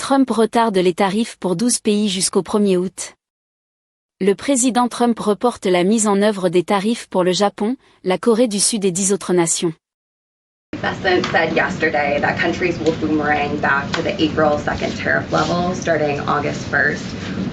Trump retarde les tarifs pour 12 pays jusqu'au 1er août. Le président Trump reporte la mise en œuvre des tarifs pour le Japon, la Corée du Sud et 10 autres nations. The president said yesterday that countries will boomerang back to the April 2nd tariff level starting August 1st.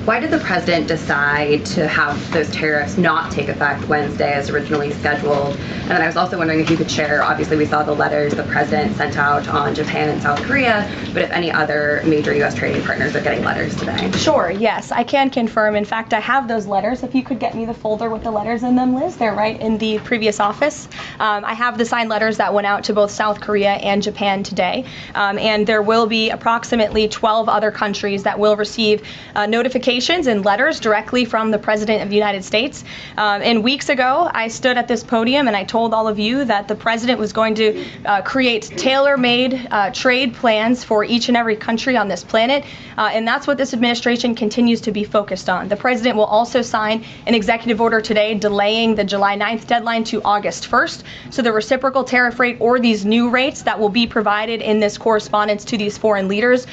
Why did the president decide to have those tariffs not take effect Wednesday as originally scheduled? And then I was also wondering if you could share, obviously we saw the letters the president sent out on Japan and South Korea, but if any other major U.S. trading partners are getting letters today. Sure, yes, I can confirm. In fact, I have those letters. If you could get me the folder with the letters in them, Liz, they're right in the previous office. I have the signed letters that went out to both South Korea and Japan today, and there will be approximately 12 other countries that will receive notifications and letters directly from the President of the United States. And weeks ago, I stood at this podium and I told all of you that the President was going to create tailor-made trade plans for each and every country on this planet, and that's what this administration continues to be focused on. The President will also sign an executive order today delaying the July 9th deadline to August 1st, so the reciprocal tariff rate or these new rates that will be provided in this correspondence to these foreign leaders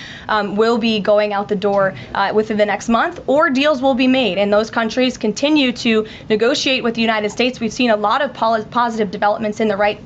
will be going out the door within the next month, or deals will be made, and those countries continue to negotiate with the United States. We've seen a lot of positive developments in the right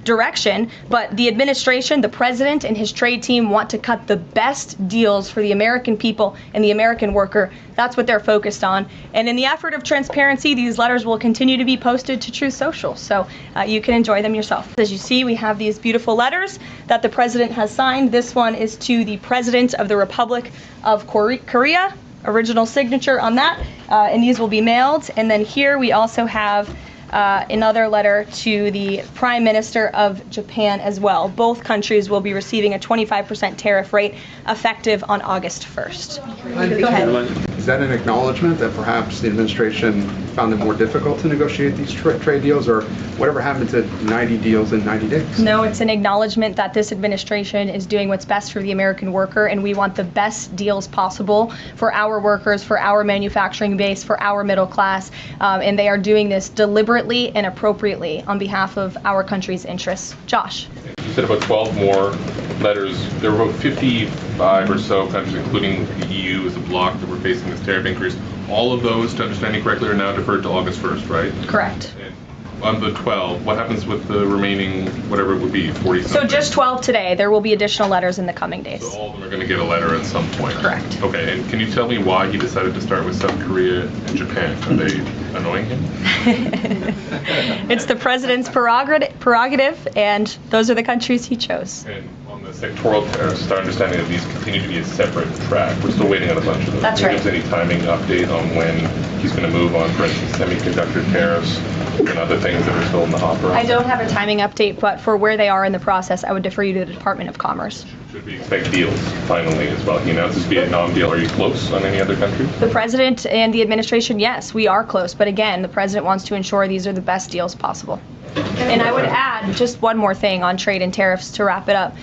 direction, but the administration, the president and his trade team want to cut the best deals for the American people and the American worker. That's what they're focused on. And in the effort of transparency, these letters will continue to be posted to Truth Social, so you can enjoy them yourself. As you see, we have these beautiful letters that the president has signed. This one is to the President of the Republic of Korea, original signature on that, and these will be mailed. And then here we also have another letter to the Prime Minister of Japan as well. Both countries will be receiving a 25% tariff rate effective on August 1st. Go ahead. Is that an acknowledgement that perhaps the administration found it more difficult to negotiate these trade deals, or whatever happened to 90 deals in 90 days? No, it's an acknowledgement that this administration is doing what's best for the American worker, and we want the best deals possible for our workers, for our manufacturing base, for our middle class, and they are doing this deliberately and appropriately on behalf of our country's interests. Josh. You said about 12 more letters. There were about 55 or so countries, including the EU as a bloc, that were facing this tariff increase. All of those, to understand you correctly, are now deferred to August 1st, right? Correct. And on the 12, what happens with the remaining, whatever it would be, 40 something? So just 12 today. There will be additional letters in the coming days. So all of them are going to get a letter at some point? Correct. Okay, and can you tell me why he decided to start with South Korea and Japan? Are they annoying him? It's the president's prerogative, and those are the countries he chose. And on the sectoral tariffs, it's our understanding that these continue to be a separate track. We're still waiting on a bunch of them. That's Can right. you give us any timing update on when he's going to move on, for instance, semiconductor tariffs and other things that are still in the hopper? I don't have a timing update, but for where they are in the process, I would defer you to the Department of Commerce. Should we expect deals finally as well? He announced this Vietnam deal. Are you close on any other country? The president and the administration, yes, we are close. But again, the president wants to ensure these are the best deals possible. And I would add just one more thing on trade and tariffs to wrap it up.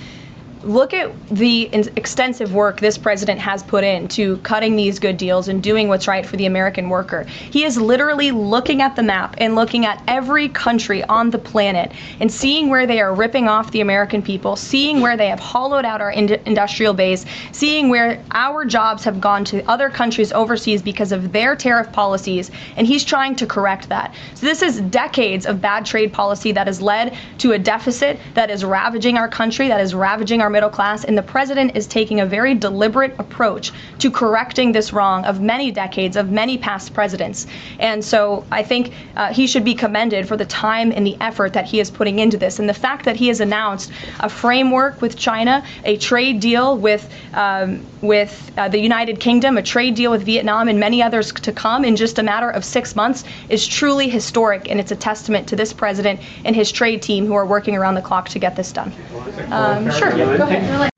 Look at the extensive work this president has put into cutting these good deals and doing what's right for the American worker. He is literally looking at the map and looking at every country on the planet and seeing where they are ripping off the American people, seeing where they have hollowed out our industrial base, seeing where our jobs have gone to other countries overseas because of their tariff policies, and he's trying to correct that. So this is decades of bad trade policy that has led to a deficit that is ravaging our country, that is ravaging our middle class, and the president is taking a very deliberate approach to correcting this wrong of many decades, of many past presidents. And so I think he should be commended for the time and the effort that he is putting into this, and the fact that he has announced a framework with China, a trade deal with the United Kingdom, a trade deal with Vietnam, and many others to come in just a matter of 6 months is truly historic, and it's a testament to this president and his trade team who are working around the clock to get this done. Sure. Go ahead.